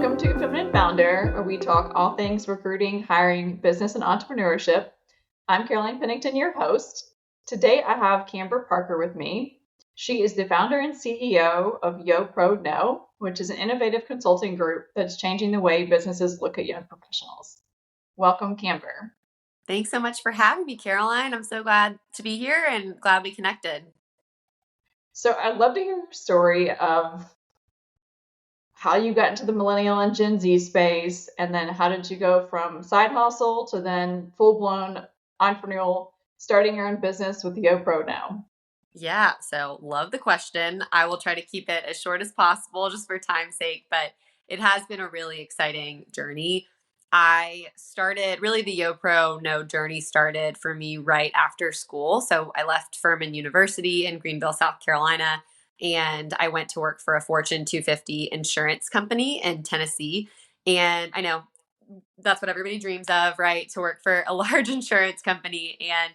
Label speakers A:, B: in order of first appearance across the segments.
A: Welcome to Feminine Founder, where we talk all things recruiting, hiring, business, and entrepreneurship. I'm Caroline Pennington, your host. Today I have Kamber Parker with me. She is the founder and CEO of YoPro, which is an innovative consulting group that's changing the way businesses look at young professionals. Welcome, Kamber.
B: Thanks so much for having me, Caroline. I'm so glad to be here and glad we connected.
A: So I'd love to hear your story of how you got into the millennial and Gen Z space, and then how did you go from side hustle to then full-blown entrepreneurial, starting your own business with YoPro now?
B: Yeah, so love the question. I will try to keep it as short as possible just for time's sake, but it has been a really exciting journey. I started really the YoPro journey started for me right after school. So I left Furman University in Greenville, South Carolina, and I went to work for a Fortune 250 insurance company in Tennessee. And I know that's what everybody dreams of, right? To work for a large insurance company. And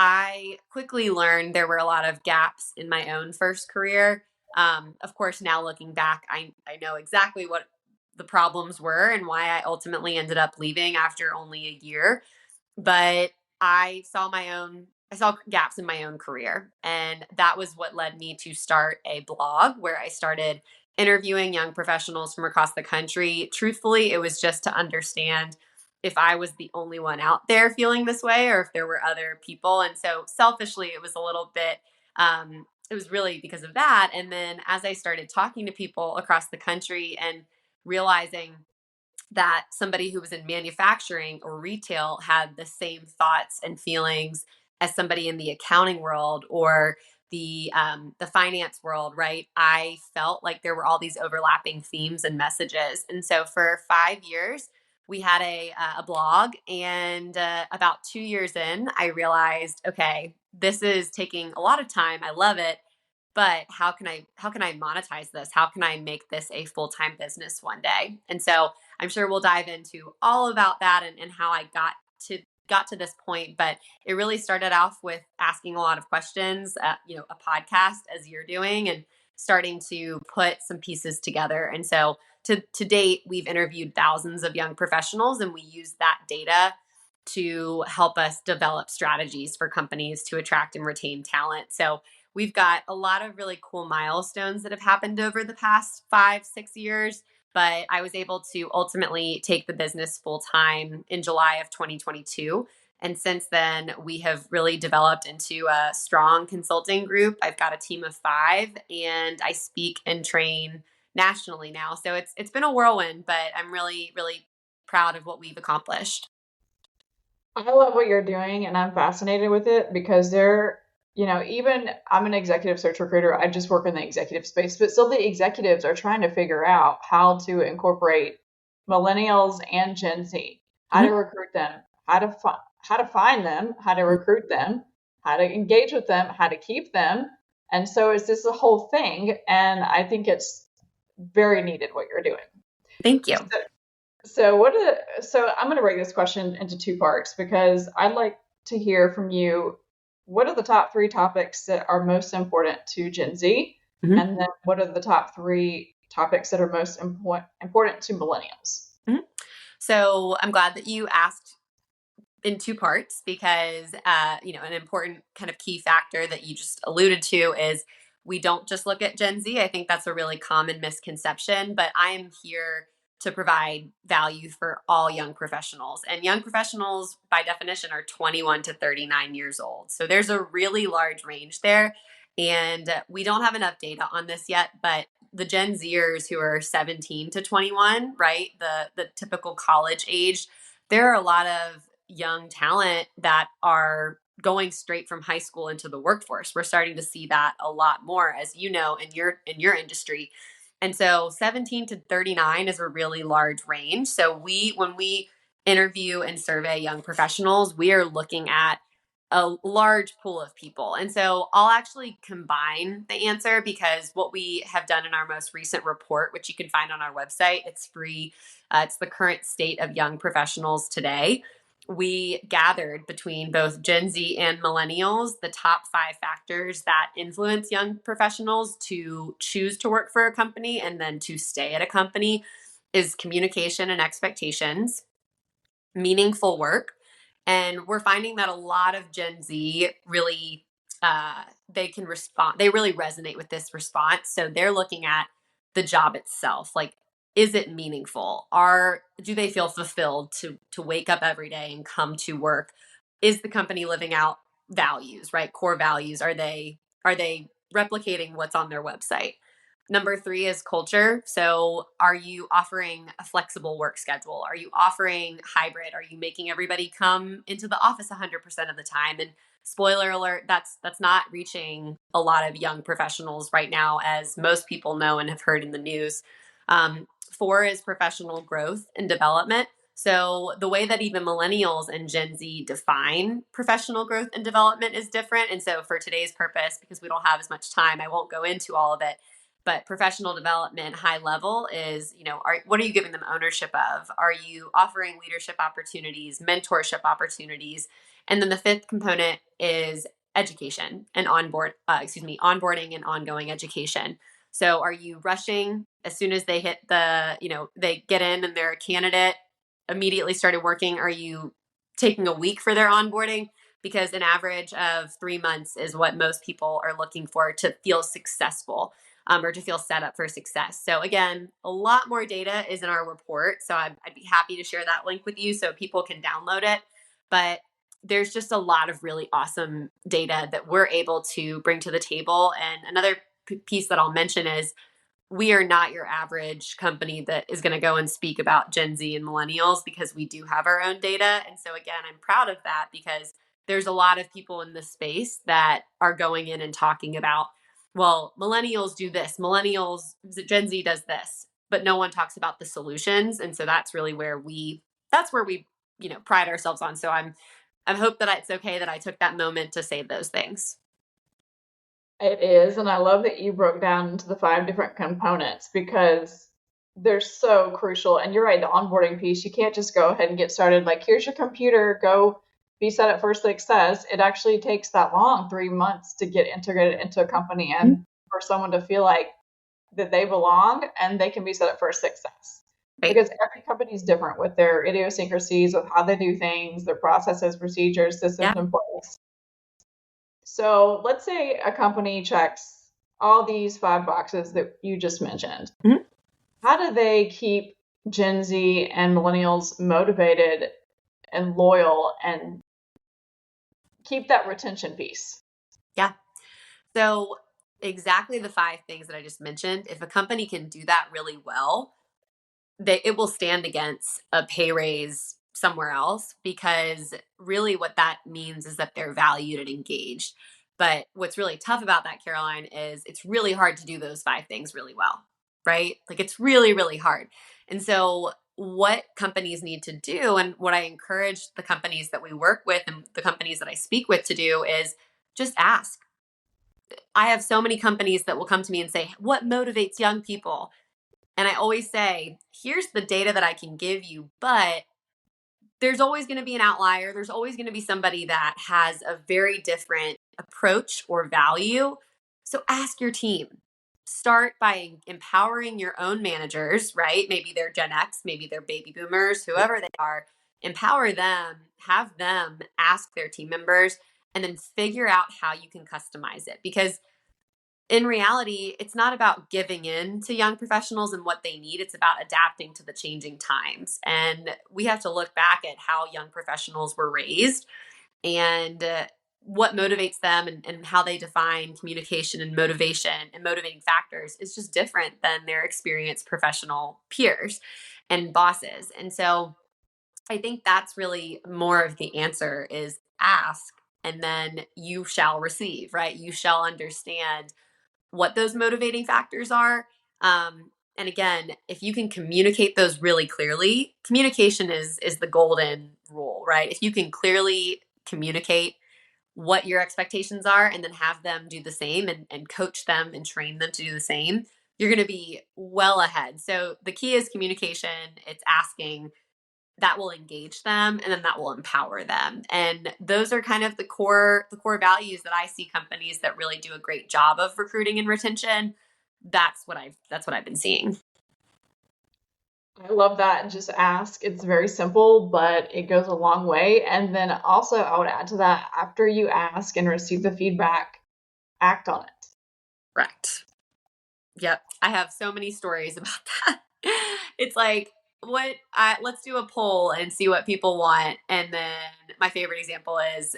B: I quickly learned there were a lot of gaps in my own first career. Of course, now looking back, I know exactly what the problems were and why I ultimately ended up leaving after only a year. But I saw gaps in my own career. And that was what led me to start a blog where I started interviewing young professionals from across the country. Truthfully, it was just to understand if I was the only one out there feeling this way or if there were other people. And so selfishly, it was a little bit, it was really because of that. And then as I started talking to people across the country and realizing that somebody who was in manufacturing or retail had the same thoughts and feelings as somebody in the accounting world or the finance world, right? I felt like there were all these overlapping themes and messages, and so for 5 years we had a blog, and about 2 years in, I realized, okay, this is taking a lot of time. I love it, but how can I monetize this? How can I make this a full-time business one day? And so I'm sure we'll dive into all about that and how I got to this point. But it really started off with asking a lot of questions, a podcast as you're doing, and starting to put some pieces together. And so to date, we've interviewed thousands of young professionals, and we use that data to help us develop strategies for companies to attract and retain talent. So we've got a lot of really cool milestones that have happened over the past 5, 6 years, but I was able to ultimately take the business full time in July of 2022. And since then, we have really developed into a strong consulting group. I've got a team of 5, and I speak and train nationally now. So it's been a whirlwind, but I'm really, really proud of what we've accomplished.
A: I love what you're doing, and I'm fascinated with it because even I'm an executive search recruiter. I just work in the executive space, but still the executives are trying to figure out how to incorporate millennials and Gen Z, how to recruit them, how to find them, how to recruit them, how to engage with them, how to keep them. And so it's this whole thing, and I think it's very needed what you're doing.
B: Thank you.
A: So I'm going to break this question into 2 parts because I'd like to hear from you. What are the top 3 topics that are most important to Gen Z?
B: Mhm.
A: And then what are the top 3 topics that are most important to millennials?
B: Mhm. So I'm glad that you asked in 2 parts because, an important kind of key factor that you just alluded to is we don't just look at Gen Z. I think that's a really common misconception, but I am here to provide value for all young professionals. And young professionals, by definition, are 21 to 39 years old. So there's a really large range there. And we don't have enough data on this yet, but the Gen Zers who are 17 to 21, right? The typical college age, there are a lot of young talent that are going straight from high school into the workforce. We're starting to see that a lot more, as you know, in your industry. And so 17 to 39 is a really large range. So when we interview and survey young professionals, we are looking at a large pool of people. And so I'll actually combine the answer because what we have done in our most recent report, which you can find on our website, it's free. It's the current state of young professionals today. We gathered between both Gen Z and millennials the top 5 factors that influence young professionals to choose to work for a company and then to stay at a company. is communication and expectations, meaningful work. And we're finding that a lot of Gen Z really they can respond, they really resonate with this response. So they're looking at the job itself. Like, is it meaningful? Do they feel fulfilled to wake up every day and come to work? Is the company living out values, right? Core values. Are they replicating what's on their website? Number three is culture. So, are you offering a flexible work schedule? Are you offering hybrid? Are you making everybody come into the office 100% of the time? And spoiler alert, that's not reaching a lot of young professionals right now, as most people know and have heard in the news. Four is professional growth and development. So, the way that even millennials and Gen Z define professional growth and development is different. And so, for today's purpose, because we don't have as much time, I won't go into all of it. But professional development, high level, is, what are you giving them ownership of? Are you offering leadership opportunities, mentorship opportunities? And then the fifth component is education and onboarding and ongoing education. So are you rushing as soon as they hit they get in and they're a candidate, immediately started working? Are you taking a week for their onboarding? Because an average of 3 months is what most people are looking for to feel successful, or to feel set up for success. So again, a lot more data is in our report. So I'd be happy to share that link with you so people can download it. But there's just a lot of really awesome data that we're able to bring to the table. And another piece that I'll mention is we are not your average company that is going to go and speak about Gen Z and millennials, because we do have our own data. And so again, I'm proud of that, because there's a lot of people in this space that are going in and talking about, well, millennials do this, Gen Z does this, but no one talks about the solutions. And so that's really where we pride ourselves on. So I hope that it's okay that I took that moment to say those things.
A: It is, and I love that you broke down into the 5 different components because they're so crucial. And you're right, the onboarding piece, you can't just go ahead and get started like, here's your computer, go be set up for success. It actually takes that long, 3 months, to get integrated into a company and for someone to feel like that they belong and they can be set up for success.
B: Right.
A: Because every company is different with their idiosyncrasies, with how they do things, their processes, procedures, systems,
B: Yeah.
A: and employees. So let's say a company checks all these 5 boxes that you just mentioned.
B: Mhm.
A: How do they keep Gen Z and millennials motivated and loyal and keep that retention piece?
B: Yeah. So exactly the 5 things that I just mentioned, if a company can do that really well, it will stand against a pay raise somewhere else, because really what that means is that they're valued and engaged. But what's really tough about that, Caroline, is it's really hard to do those 5 things really well, right? Like, it's really, really hard. And so what companies need to do, and what I encourage the companies that we work with and the companies that I speak with to do, is just ask. I have so many companies that will come to me and say, what motivates young people? And I always say, here's the data that I can give you, but there's always going to be an outlier. There's always going to be somebody that has a very different approach or value. So ask your team. Start by empowering your own managers, right? Maybe they're Gen X, maybe they're baby boomers, whoever they are. Empower them, have them ask their team members, and then figure out how you can customize it. Because in reality, it's not about giving in to young professionals and what they need. It's about adapting to the changing times. And we have to look back at how young professionals were raised, and what motivates them, and how they define communication and motivation and motivating factors is just different than their experienced professional peers and bosses. And so I think that's really more of the answer, is ask, and then you shall receive, right? You shall understand what those motivating factors are. And again, if you can communicate those really clearly, communication is the golden rule, right? If you can clearly communicate what your expectations are, and then have them do the same, and coach them and train them to do the same, you're going to be well ahead. So the key is communication. It's asking. That will engage them, and then that will empower them. And those are kind of the core values that I see companies that really do a great job of recruiting and retention. That's what I've been seeing.
A: I love that. Just ask. It's very simple, but it goes a long way. And then also, I would add to that, after you ask and receive the feedback, act on it.
B: Correct. Yep. I have so many stories about that. It's like, let's do a poll and see what people want. And then my favorite example is,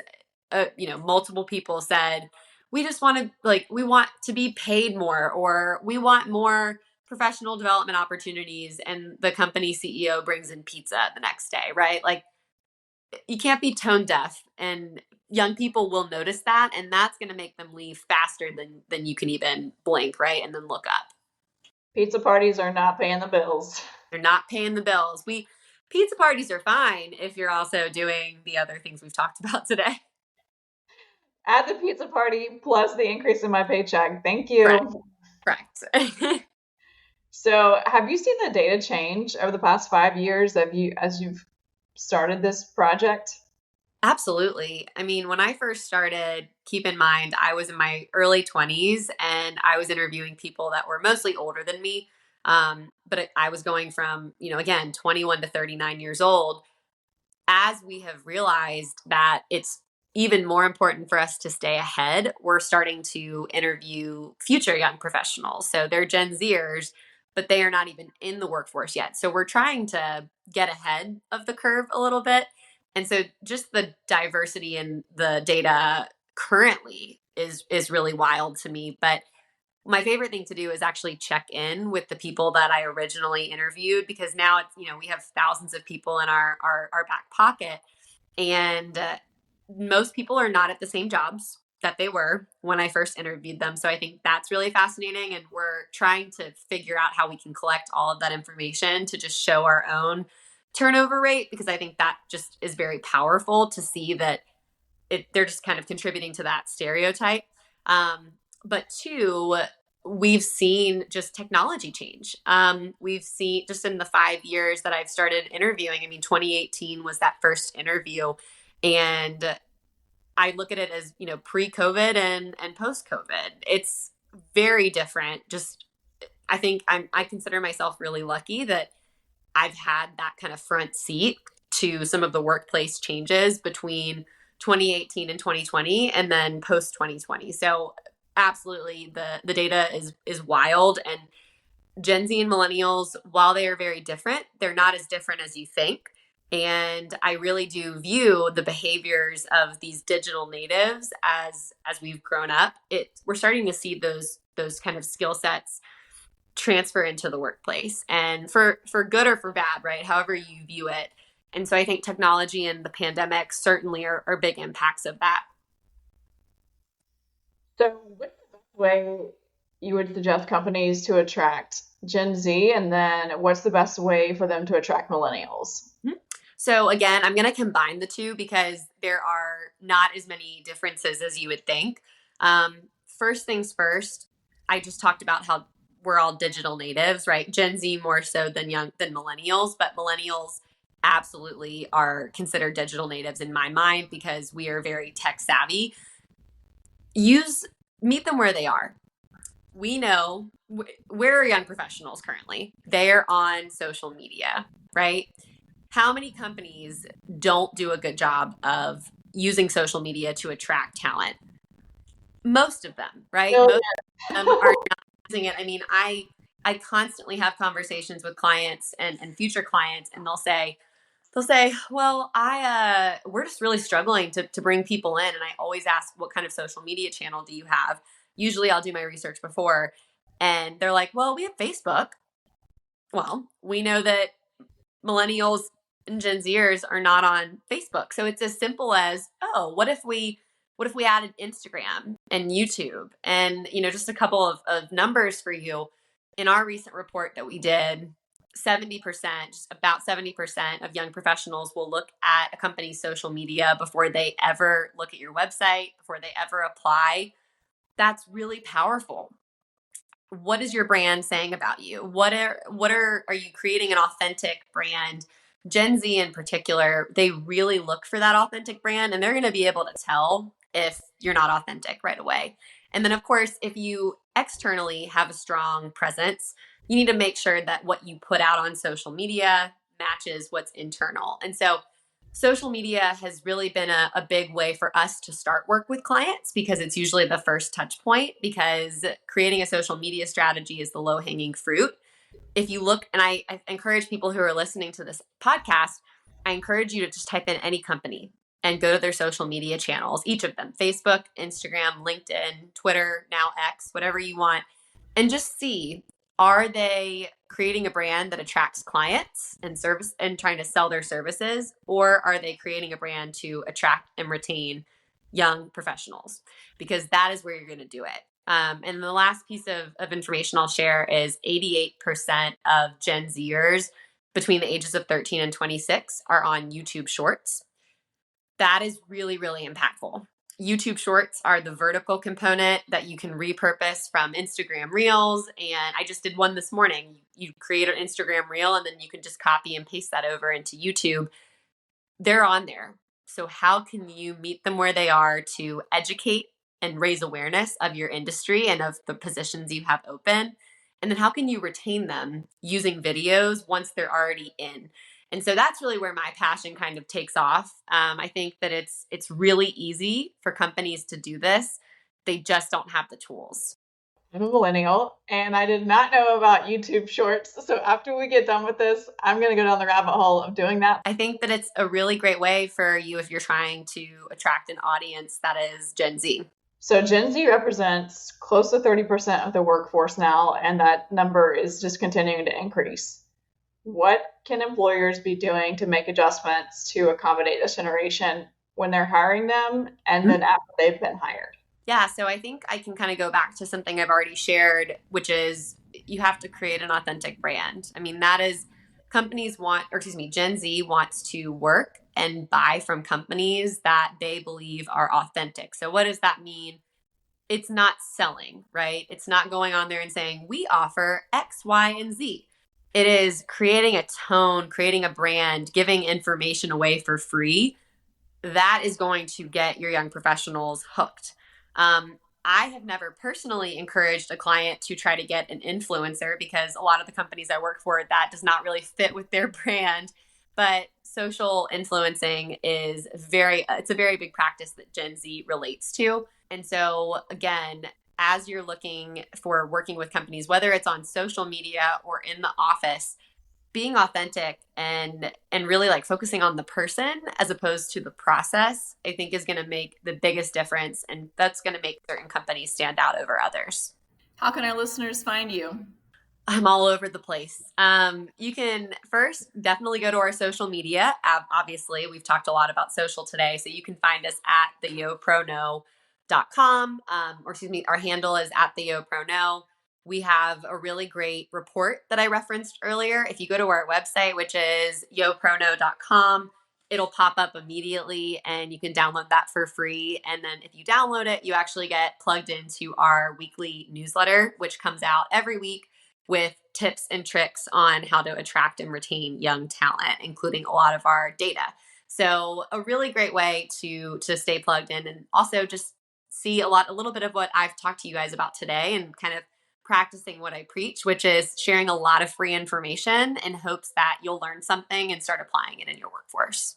B: multiple people said, we just want to, like, we want to be paid more, or we want more professional development opportunities. And the company CEO brings in pizza the next day, right? Like, you can't be tone deaf, and young people will notice that. And that's going to make them leave faster than you can even blink, right? And then look up.
A: Pizza parties are not paying the bills.
B: They're not paying the bills. Pizza parties are fine if you're also doing the other things we've talked about today.
A: Add the pizza party plus the increase in my paycheck. Thank
B: Correct.
A: you.
B: Correct.
A: So, have you seen the data change over the past 5 years as you've started this project?
B: Absolutely. I mean, when I first started, keep in mind, I was in my early 20s and I was interviewing people that were mostly older than me. But I was going from, again, 21 to 39 years old. As we have realized that it's even more important for us to stay ahead, we're starting to interview future young professionals. So they're Gen Zers, but they are not even in the workforce yet. So we're trying to get ahead of the curve a little bit. And so just the diversity in the data currently is really wild to me. But my favorite thing to do is actually check in with the people that I originally interviewed, because now it's, we have thousands of people in our back pocket. And most people are not at the same jobs that they were when I first interviewed them. So I think that's really fascinating. And we're trying to figure out how we can collect all of that information to just show our own turnover rate, because I think that just is very powerful to see that they're just kind of contributing to that stereotype. Um, but two, we've seen just technology change. We've seen just in the 5 years that I've started interviewing. I mean, 2018 was that first interview, and I look at it as pre-COVID and post-COVID. It's very different. Just I think I consider myself really lucky that I've had that kind of front seat to some of the workplace changes between 2018 and 2020 and then post 2020. So absolutely the data is wild. And Gen Z and millennials, while they are very different, they're not as different as you think. And I really do view the behaviors of these digital natives as we've grown up. We're starting to see those kind of skill sets transfer into the workplace, and for good or for bad, right? However you view it. And so I think technology and the pandemic certainly are big impacts of that.
A: So, what's the best way you would suggest companies to attract Gen Z? And then what's the best way for them to attract millennials?
B: Mhm. So again, I'm going to combine the two because there are not as many differences as you would think. First things first, I just talked about how we're all digital natives, right? Gen Z more so than millennials, but millennials absolutely are considered digital natives in my mind because we are very tech savvy. Use Meet them where they are. We know where are young professionals currently? They're on social media, right? How many companies don't do a good job of using social media to attract talent? Most of them, right?
A: Million.
B: Most of them are not using it. I mean, I constantly have conversations with clients and future clients, and they'll say, well, I we're just really struggling to bring people in. And I always ask, what kind of social media channel do you have? Usually I'll do my research before. And they're like, well, we have Facebook. Well, we know that millennials and Gen Zers are not on Facebook. So it's as simple as, oh, what if we added Instagram and YouTube? And just a couple of numbers for you. In our recent report that we did, 70%, just about 70% of young professionals will look at a company's social media before they ever look at your website, before they ever apply. That's really powerful. What is your brand saying about you? Are you creating an authentic brand? Gen Z in particular, they really look for that authentic brand, and they're going to be able to tell if you're not authentic right away. And then of course, if you externally have a strong presence, you need to make sure that what you put out on social media matches what's internal. And so social media has really been a big way for us to start work with clients because it's usually the first touch point, because creating a social media strategy is the low hanging fruit. If you look, and I encourage people who are listening to this podcast, I encourage you to just type in any company and go to their social media channels, each of them: Facebook, Instagram, LinkedIn, Twitter, now X, whatever you want, and just see, are they creating a brand that attracts clients and service and trying to sell their services, or are they creating a brand to attract and retain young professionals? Because that is where you're going to do it. And the last piece of information I'll share is 88% of Gen Zers between the ages of 13 and 26 are on YouTube Shorts. That is really, really impactful. YouTube Shorts are the vertical component that you can repurpose from Instagram Reels. And I just did one this morning. You create an Instagram Reel and then you can just copy and paste that over into YouTube. They're on there. So how can you meet them where they are to educate and raise awareness of your industry and of the positions you have open? And then how can you retain them using videos once they're already in? And so that's really where my passion kind of takes off. I think that it's really easy for companies to do this. They just don't have the tools.
A: I'm a millennial and I did not know about YouTube Shorts. So after we get done with this, I'm going to go down the rabbit hole of doing that.
B: I think that it's a really great way for you if you're trying to attract an audience that is Gen Z.
A: So Gen Z represents close to 30% of the workforce now, and that number is just continuing to increase. What can employers be doing to make adjustments to accommodate this generation when they're hiring them and then after they've been hired?
B: Yeah, so I think I can kind of go back to something I've already shared, which is you have to create an authentic brand. I mean, that is, companies want, or excuse me, Gen Z wants to work and buy from companies that they believe are authentic. So what does that mean? It's not selling, right? It's not going on there and saying, we offer X, Y, and Z. It is creating a tone, creating a brand, giving information away for free. That is going to get your young professionals hooked. I have never personally encouraged a client to try to get an influencer because a lot of the companies I work for, that does not really fit with their brand. But social influencing is it's a very big practice that Gen Z relates to. And so again, as you're looking for working with companies, whether it's on social media or in the office, being authentic and really like focusing on the person as opposed to the process, I think is going to make the biggest difference, and that's going to make certain companies stand out over others.
C: How can our listeners find you?
B: I'm all over the place. You can first definitely go to our social media. Obviously, we've talked a lot about social today, so you can find us at theyoprono.com, or excuse me, our handle is at theyoprono. We have a really great report that I referenced earlier. If you go to our website, which is yoprono.com, it'll pop up immediately and you can download that for free. And then if you download it, you actually get plugged into our weekly newsletter, which comes out every week with tips and tricks on how to attract and retain young talent, including a lot of our data. So a really great way to stay plugged in and also just see a little bit of what I've talked to you guys about today and kind of practicing what I preach, which is sharing a lot of free information in hopes that you'll learn something and start applying it in your workforce.